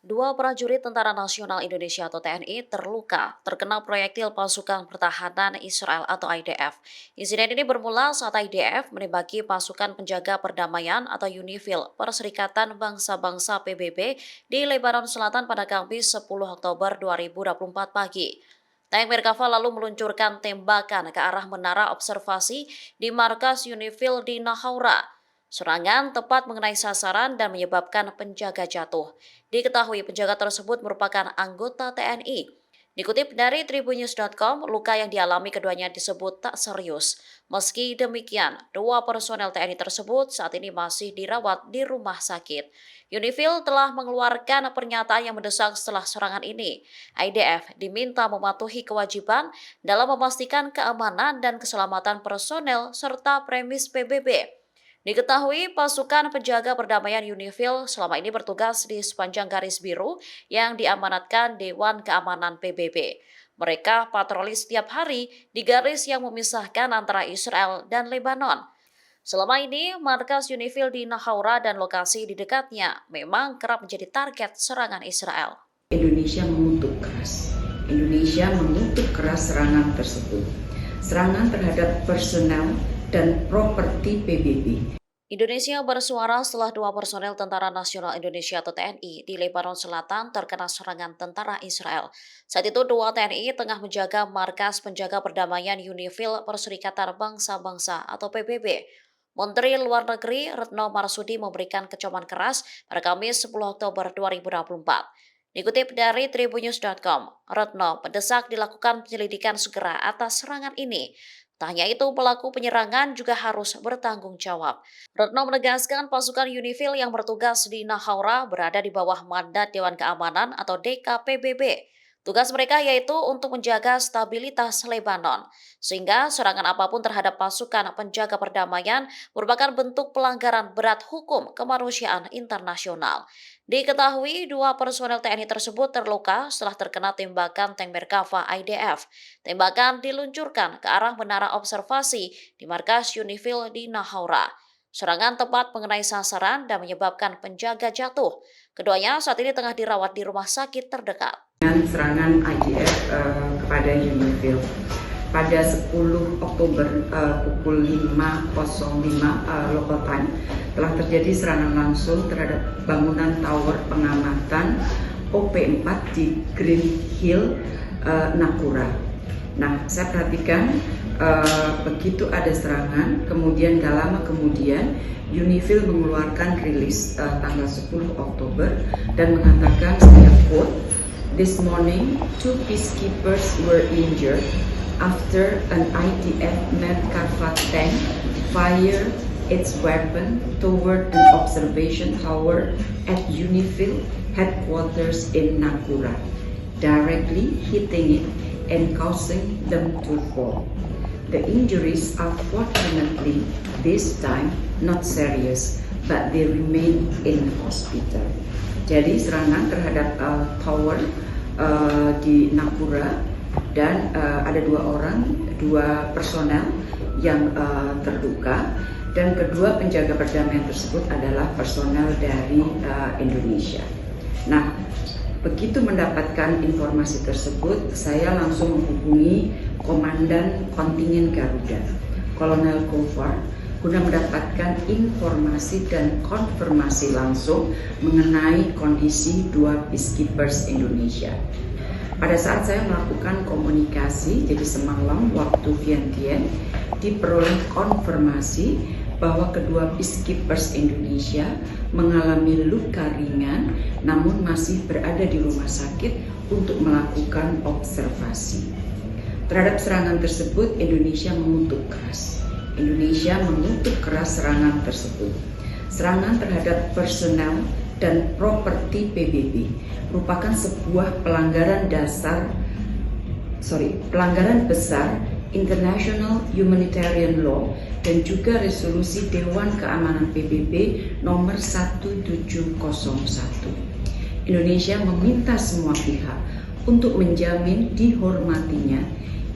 Dua prajurit Tentara Nasional Indonesia atau TNI terluka terkena proyektil pasukan pertahanan Israel atau IDF. Insiden ini bermula saat IDF menembaki pasukan penjaga perdamaian atau UNIFIL Perserikatan Bangsa-Bangsa PBB di Lebanon Selatan pada Kamis 10 Oktober 2024 pagi. Tank Merkava lalu meluncurkan tembakan ke arah menara observasi di markas UNIFIL di Nahaura. Serangan tepat mengenai sasaran dan menyebabkan penjaga jatuh. Diketahui penjaga tersebut merupakan anggota TNI. Dikutip dari tribunnews.com, luka yang dialami keduanya disebut tak serius. Meski demikian, dua personel TNI tersebut saat ini masih dirawat di rumah sakit. UNIFIL telah mengeluarkan pernyataan yang mendesak setelah serangan ini. IDF diminta mematuhi kewajiban dalam memastikan keamanan dan keselamatan personel serta premis PBB. Diketahui pasukan penjaga perdamaian UNIFIL selama ini bertugas di sepanjang garis biru yang diamanatkan Dewan Keamanan PBB. Mereka patroli setiap hari di garis yang memisahkan antara Israel dan Lebanon. Selama ini, markas UNIFIL di Nahaura dan lokasi di dekatnya memang kerap menjadi target serangan Israel. Indonesia mengutuk keras. Indonesia mengutuk keras serangan tersebut. Serangan terhadap personel dan properti PBB. Indonesia bersuara setelah dua personel Tentara Nasional Indonesia atau TNI di Lebanon Selatan terkena serangan tentara Israel. Saat itu dua TNI tengah menjaga markas penjaga perdamaian UNIFIL Perserikatan Bangsa-Bangsa atau PBB. Menteri Luar Negeri Retno Marsudi memberikan kecaman keras pada Kamis 10 Oktober 2024. Dikutip dari tribunnews.com, Retno mendesak dilakukan penyelidikan segera atas serangan ini. Tak hanya itu, pelaku penyerangan juga harus bertanggung jawab. Retno menegaskan pasukan UNIFIL yang bertugas di Nahaura berada di bawah mandat Dewan Keamanan atau DKPBB. Tugas mereka yaitu untuk menjaga stabilitas Lebanon, sehingga serangan apapun terhadap pasukan penjaga perdamaian merupakan bentuk pelanggaran berat hukum kemanusiaan internasional. Diketahui dua personel TNI tersebut terluka setelah terkena tembakan tank Merkava IDF. Tembakan diluncurkan ke arah menara observasi di markas UNIFIL di Nahaura. Serangan tepat mengenai sasaran dan menyebabkan penjaga jatuh. Keduanya saat ini tengah dirawat di rumah sakit terdekat. Dengan serangan IDF kepada UNIFIL pada 10 Oktober pukul 5.05 local time telah terjadi serangan langsung terhadap bangunan tower pengamatan OP4 di Green Hill, Nahaura. Nah, saya perhatikan begitu ada serangan, kemudian gak lama kemudian UNIFIL mengeluarkan rilis tanggal 10 Oktober dan mengatakan, saya quote, "This morning, two peacekeepers were injured after an IDF Merkava tank fired its weapon toward an observation tower at UNIFIL headquarters in Nahaura, directly hitting it and causing them to fall. The injuries are fortunately this time not serious, but they remain in hospital." Jadi serangan terhadap tower di Nahaura dan ada dua personel yang terluka, dan kedua penjaga perdamaian tersebut adalah personel dari Indonesia. Nah, begitu mendapatkan informasi tersebut, saya langsung menghubungi Komandan Kontingen Garuda, Kolonel Gofar, guna mendapatkan informasi dan konfirmasi langsung mengenai kondisi dua peacekeepers Indonesia. Pada saat saya melakukan komunikasi, jadi semalam waktu Vientiane, diperoleh konfirmasi bahwa kedua peacekeepers Indonesia mengalami luka ringan namun masih berada di rumah sakit untuk melakukan observasi. Terhadap serangan tersebut, Indonesia mengutuk keras. Indonesia mengutuk keras serangan tersebut. Serangan terhadap personel dan properti PBB merupakan sebuah pelanggaran besar International Humanitarian Law dan juga resolusi Dewan Keamanan PBB nomor 1701. Indonesia meminta semua pihak untuk menjamin dihormatinya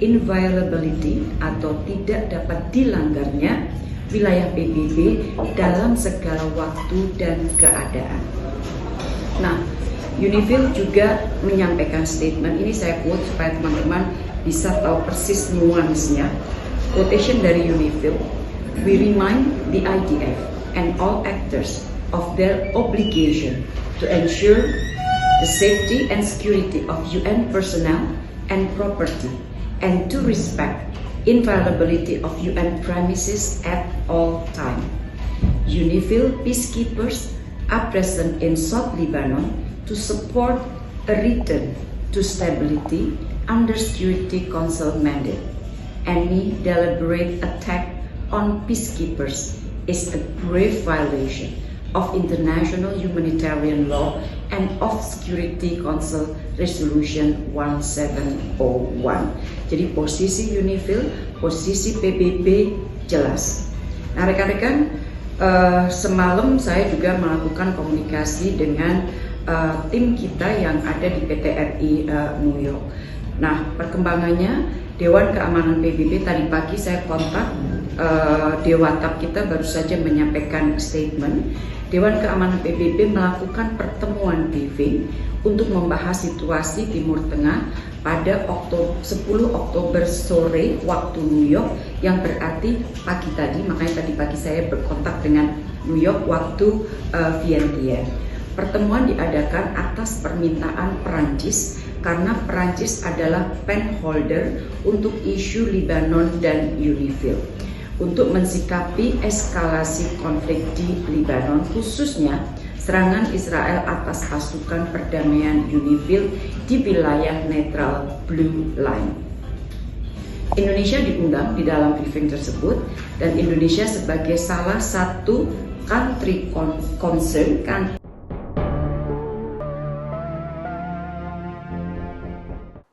inviolability atau tidak dapat dilanggarnya wilayah PBB dalam segala waktu dan keadaan. Nah, UNIFIL juga menyampaikan statement, ini saya quote supaya teman-teman bisa tahu persis nuansnya. Quotation dari UNIFIL, "We remind the IDF and all actors of their obligation to ensure the safety and security of UN personnel and property, and to respect inviolability of UN premises at all time. UNIFIL peacekeepers are present in South Lebanon to support a return to stability under Security Council mandate. Any deliberate attack on peacekeepers is a grave violation of international humanitarian law and of Security Council Resolution 1701. Jadi posisi UNIFIL, posisi PBB jelas. Nah rekan-rekan, semalam saya juga melakukan komunikasi dengan tim kita yang ada di PTRI New York. Nah perkembangannya, Dewan Keamanan PBB tadi pagi saya kontak, Dewatap kita baru saja menyampaikan statement. Dewan Keamanan PBB melakukan pertemuan briefing untuk membahas situasi Timur Tengah pada 10 Oktober sore waktu New York, yang berarti pagi tadi, makanya tadi pagi saya berkontak dengan New York waktu Vientiane. Pertemuan diadakan atas permintaan Perancis karena Perancis adalah pen holder untuk isu Lebanon dan UNIFIL. Untuk mensikapi eskalasi konflik di Lebanon, khususnya serangan Israel atas pasukan perdamaian UNIFIL di wilayah netral Blue Line. Indonesia diundang di dalam briefing tersebut, dan Indonesia sebagai salah satu country concern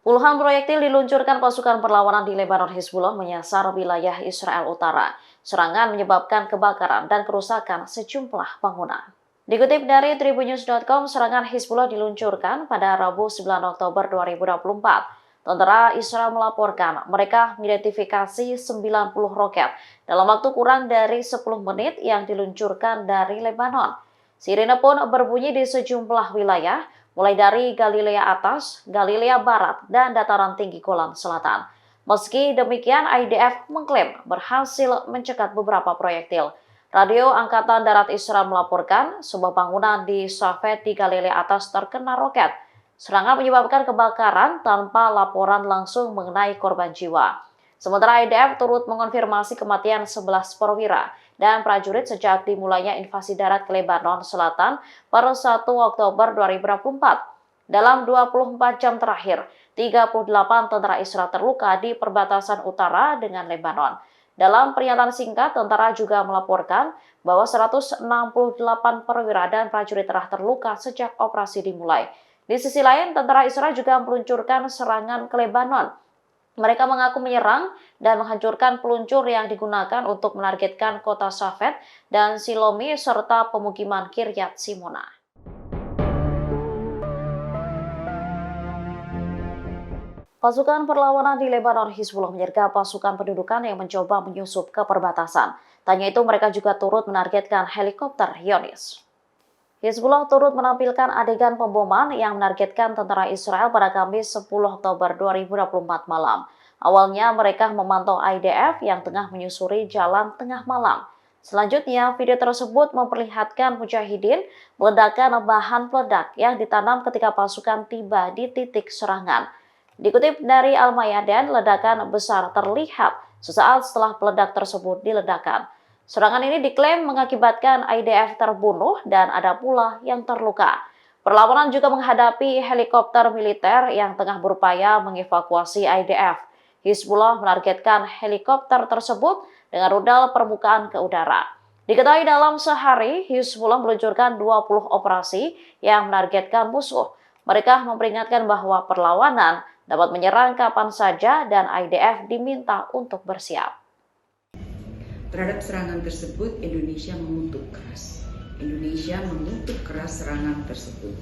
Puluhan proyektil diluncurkan pasukan perlawanan di Lebanon Hizbullah menyasar wilayah Israel Utara. Serangan menyebabkan kebakaran dan kerusakan sejumlah bangunan. Dikutip dari Tribunnews.com, serangan Hizbullah diluncurkan pada Rabu 9 Oktober 2024. Tentara Israel melaporkan mereka mengidentifikasi 90 roket dalam waktu kurang dari 10 menit yang diluncurkan dari Lebanon. Sirine pun berbunyi di sejumlah wilayah, mulai dari Galilea Atas, Galilea Barat, dan dataran tinggi Golan Selatan. Meski demikian, IDF mengklaim berhasil mencegat beberapa proyektil. Radio Angkatan Darat Israel melaporkan sebuah bangunan di Safed di Galilea Atas terkena roket. Serangan menyebabkan kebakaran tanpa laporan langsung mengenai korban jiwa. Sementara IDF turut mengonfirmasi kematian 11 perwira dan prajurit sejak dimulainya invasi darat ke Lebanon Selatan pada 1 Oktober 2024. Dalam 24 jam terakhir, 38 tentara Israel terluka di perbatasan utara dengan Lebanon. Dalam pernyataan singkat, tentara juga melaporkan bahwa 168 perwira dan prajurit telah terluka sejak operasi dimulai. Di sisi lain, tentara Israel juga meluncurkan serangan ke Lebanon. Mereka mengaku menyerang dan menghancurkan peluncur yang digunakan untuk menargetkan kota Safed dan Silomi serta pemukiman Kiryat Simona. Pasukan perlawanan di Lebanon Hizbullah menyergap pasukan pendudukan yang mencoba menyusup ke perbatasan. Tanya itu mereka juga turut menargetkan helikopter Yonis. Hizbullah turut menampilkan adegan pemboman yang menargetkan tentara Israel pada Kamis 10 Oktober 2024 malam. Awalnya mereka memantau IDF yang tengah menyusuri jalan tengah malam. Selanjutnya, video tersebut memperlihatkan mujahidin meledakkan bahan peledak yang ditanam ketika pasukan tiba di titik serangan. Dikutip dari Al-Mayadin, ledakan besar terlihat sesaat setelah peledak tersebut diledakkan. Serangan ini diklaim mengakibatkan IDF terbunuh dan ada pula yang terluka. Perlawanan juga menghadapi helikopter militer yang tengah berupaya mengevakuasi IDF. Hizbullah menargetkan helikopter tersebut dengan rudal permukaan ke udara. Diketahui dalam sehari, Hizbullah meluncurkan 20 operasi yang menargetkan musuh. Mereka memperingatkan bahwa perlawanan dapat menyerang kapan saja dan IDF diminta untuk bersiap. Terhadap serangan tersebut, Indonesia mengutuk keras. Indonesia mengutuk keras serangan tersebut.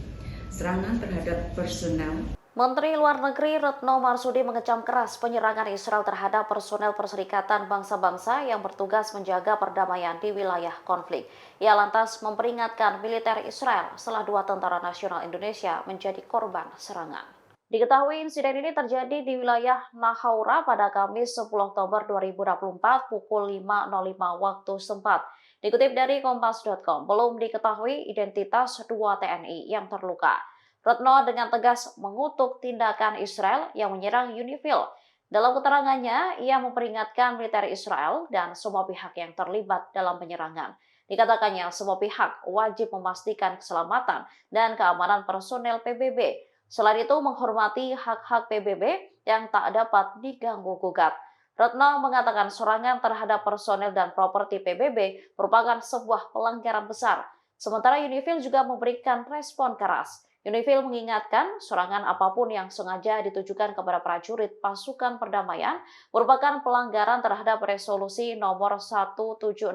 Serangan terhadap personel Menteri Luar Negeri Retno Marsudi mengecam keras penyerangan Israel terhadap personel Perserikatan Bangsa-Bangsa yang bertugas menjaga perdamaian di wilayah konflik. Ia lantas memperingatkan militer Israel setelah 2 tentara nasional Indonesia menjadi korban serangan. Diketahui insiden ini terjadi di wilayah Nahaura pada Kamis 10 Oktober 2024 pukul 5.05 waktu setempat. Dikutip dari Kompas.com, belum diketahui identitas 2 TNI yang terluka. Retno dengan tegas mengutuk tindakan Israel yang menyerang UNIFIL. Dalam keterangannya, ia memperingatkan militer Israel dan semua pihak yang terlibat dalam penyerangan. Dikatakannya semua pihak wajib memastikan keselamatan dan keamanan personel PBB. Selain itu, menghormati hak-hak PBB yang tak dapat diganggu-gugat. Retno mengatakan serangan terhadap personel dan properti PBB merupakan sebuah pelanggaran besar. Sementara UNIFIL juga memberikan respon keras. UNIFIL mengingatkan serangan apapun yang sengaja ditujukan kepada prajurit pasukan perdamaian merupakan pelanggaran terhadap resolusi nomor 1701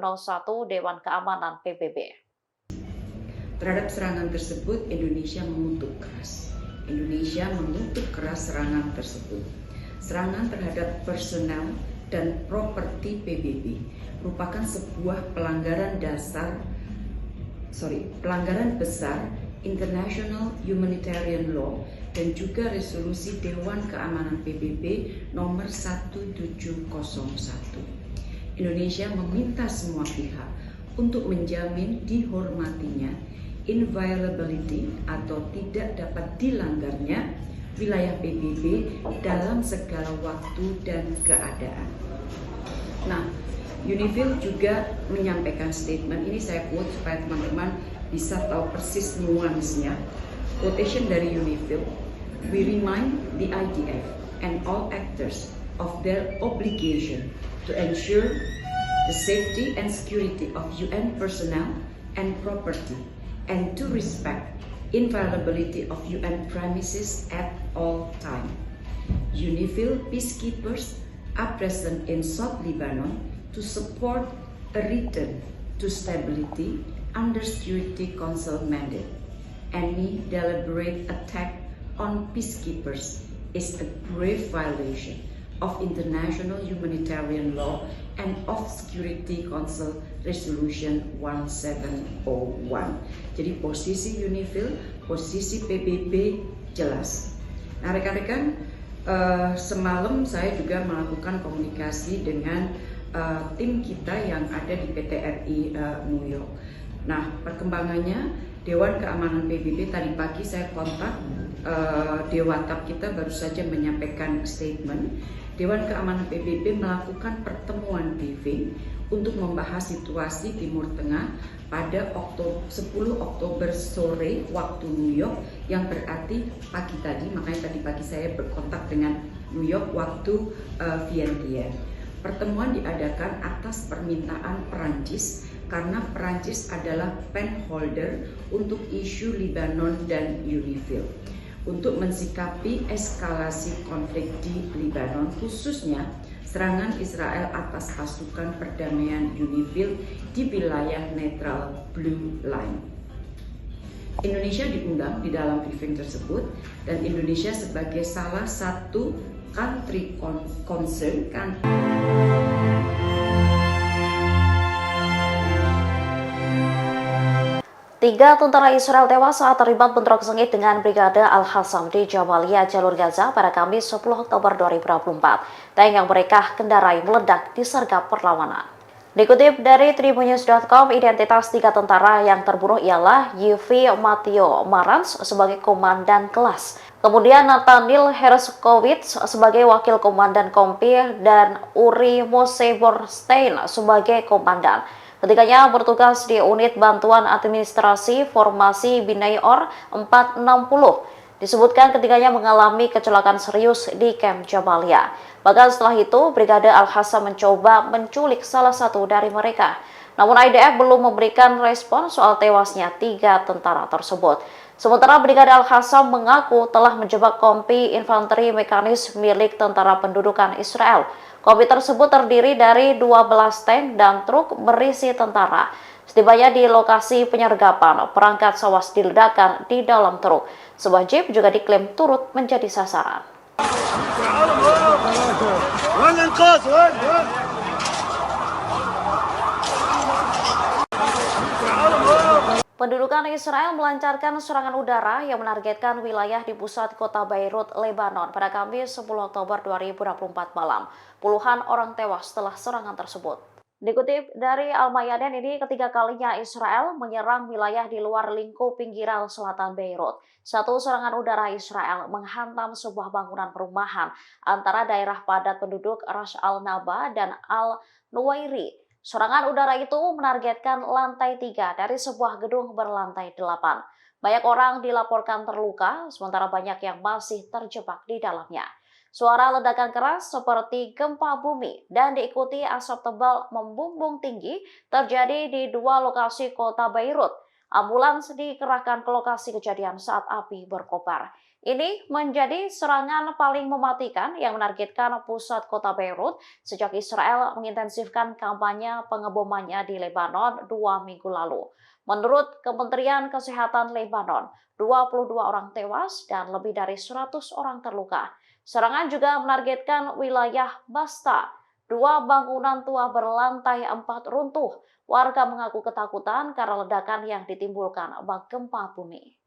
Dewan Keamanan PBB. Terhadap serangan tersebut, Indonesia mengutuk keras. Indonesia mengutuk keras serangan tersebut. Serangan terhadap personel dan properti PBB merupakan sebuah pelanggaran besar International Humanitarian Law dan juga resolusi Dewan Keamanan PBB nomor 1701. Indonesia meminta semua pihak untuk menjamin dihormatinya inviolability atau tidak dapat dilanggarnya wilayah PBB dalam segala waktu dan keadaan. Nah, UNIFIL juga menyampaikan statement, ini saya quote supaya teman-teman bisa tahu persis nuansnya. Quotation dari UNIFIL, "We remind the IDF and all actors of their obligation to ensure the safety and security of UN personnel and property and to respect inviolability of UN premises at all time. UNIFIL peacekeepers are present in South Lebanon to support a return to stability under Security Council mandate. Any deliberate attack on peacekeepers is a grave violation of international humanitarian law and of Security Council Resolution 1701. Jadi posisi UNIFIL, posisi PBB jelas. Nah rekan-rekan, semalam saya juga melakukan komunikasi dengan tim kita yang ada di PTRI New York. Nah, perkembangannya Dewan Keamanan PBB tadi pagi saya kontak Dewatap kita baru saja menyampaikan statement. Dewan Keamanan PBB melakukan pertemuan briefing untuk membahas situasi Timur Tengah pada 10 Oktober sore waktu New York yang berarti pagi tadi, makanya tadi pagi saya berkontak dengan New York waktu Vientiane. Pertemuan diadakan atas permintaan Perancis karena Perancis adalah penholder untuk isu Lebanon dan UNIFIL. Untuk mensikapi eskalasi konflik di Lebanon, khususnya serangan Israel atas pasukan perdamaian UNIFIL di wilayah netral Blue Line. Indonesia diundang di dalam briefing tersebut dan Indonesia sebagai salah satu country concern kan. 3 tentara Israel tewas saat terlibat bentrok sengit dengan Brigade Al-Hassam di Jabalia, Jalur Gaza pada Kamis 10 Oktober 2024. Tank yang mereka kendarai meledak disergap perlawanan. Dikutip dari Tribunnews.com, identitas 3 tentara yang terbunuh ialah Yuvi Mateo Marans sebagai komandan kelas, kemudian Nathaniel Herskowitz sebagai wakil komandan kompi, dan Uri Moseborstein sebagai komandan. Ketiganya bertugas di unit bantuan administrasi formasi Binayor 460. Disebutkan ketiganya mengalami kecelakaan serius di kamp Jabalia. Bahkan setelah itu, Brigade Al-Hassam mencoba menculik salah satu dari mereka. Namun IDF belum memberikan respon soal tewasnya 3 tentara tersebut. Sementara Brigade Al-Hassam mengaku telah menjebak kompi infanteri mekanis milik tentara pendudukan Israel. Kompi tersebut terdiri dari 12 tank dan truk berisi tentara. Setibanya di lokasi penyergapan, perangkat SOWAS diledakkan di dalam truk. Sebuah jeep juga diklaim turut menjadi sasaran. Pendudukan Israel melancarkan serangan udara yang menargetkan wilayah di pusat kota Beirut, Lebanon pada Kamis 10 Oktober 2024 malam. Puluhan orang tewas setelah serangan tersebut. Dikutip dari Al-Mayadin, ini ketiga kalinya Israel menyerang wilayah di luar lingkup pinggiran selatan Beirut. Satu serangan udara Israel menghantam sebuah bangunan perumahan antara daerah padat penduduk Ras al-Naba dan Al-Nuwairi. Serangan udara itu menargetkan lantai 3 dari sebuah gedung berlantai 8. Banyak orang dilaporkan terluka, sementara banyak yang masih terjebak di dalamnya. Suara ledakan keras seperti gempa bumi dan diikuti asap tebal membumbung tinggi terjadi di dua lokasi kota Beirut. Ambulans dikerahkan ke lokasi kejadian saat api berkobar. Ini menjadi serangan paling mematikan yang menargetkan pusat kota Beirut sejak Israel mengintensifkan kampanye pengebomannya di Lebanon 2 minggu lalu. Menurut Kementerian Kesehatan Lebanon, 22 orang tewas dan lebih dari 100 orang terluka. Serangan juga menargetkan wilayah Basta. Dua bangunan tua berlantai 4 runtuh. Warga mengaku ketakutan karena ledakan yang ditimbulkan akibat gempa bumi.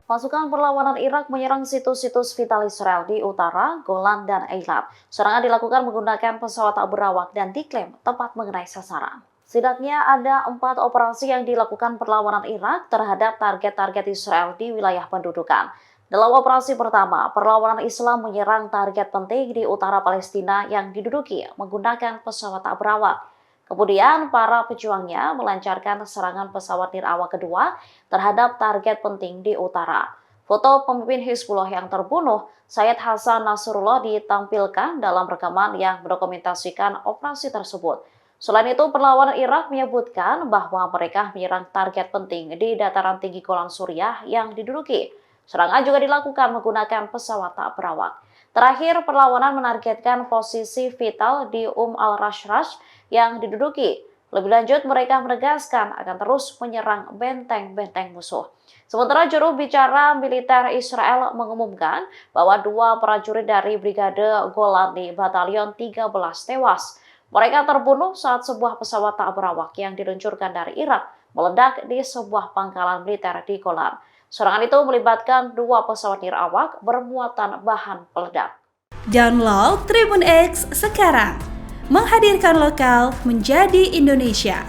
Pasukan perlawanan Irak menyerang situs-situs vital Israel di utara, Golan, dan Eilat. Serangan dilakukan menggunakan pesawat tak berawak dan diklaim tepat mengenai sasaran. Setidaknya ada 4 operasi yang dilakukan perlawanan Irak terhadap target-target Israel di wilayah pendudukan. Dalam operasi pertama, perlawanan Islam menyerang target penting di utara Palestina yang diduduki menggunakan pesawat tak berawak. Kemudian, para pejuangnya melancarkan serangan pesawat nirawak kedua terhadap target penting di utara. Foto pemimpin Hizbullah yang terbunuh, Sayyid Hasan Nasrullah, ditampilkan dalam rekaman yang mendokumentasikan operasi tersebut. Selain itu, perlawanan Irak menyebutkan bahwa mereka menyerang target penting di dataran tinggi Golan Suriah yang diduduki. Serangan juga dilakukan menggunakan pesawat tak berawak. Terakhir, perlawanan menargetkan posisi vital di al-Rashrash yang diduduki. Lebih lanjut, mereka menegaskan akan terus menyerang benteng-benteng musuh. Sementara juru bicara militer Israel mengumumkan bahwa 2 prajurit dari Brigade Golani Batalion 13 tewas. Mereka terbunuh saat sebuah pesawat tak berawak yang diluncurkan dari Irak meledak di sebuah pangkalan militer di Golan. Serangan itu melibatkan 2 pesawat nirawak bermuatan bahan peledak. Download Tribun X sekarang, menghadirkan lokal menjadi Indonesia.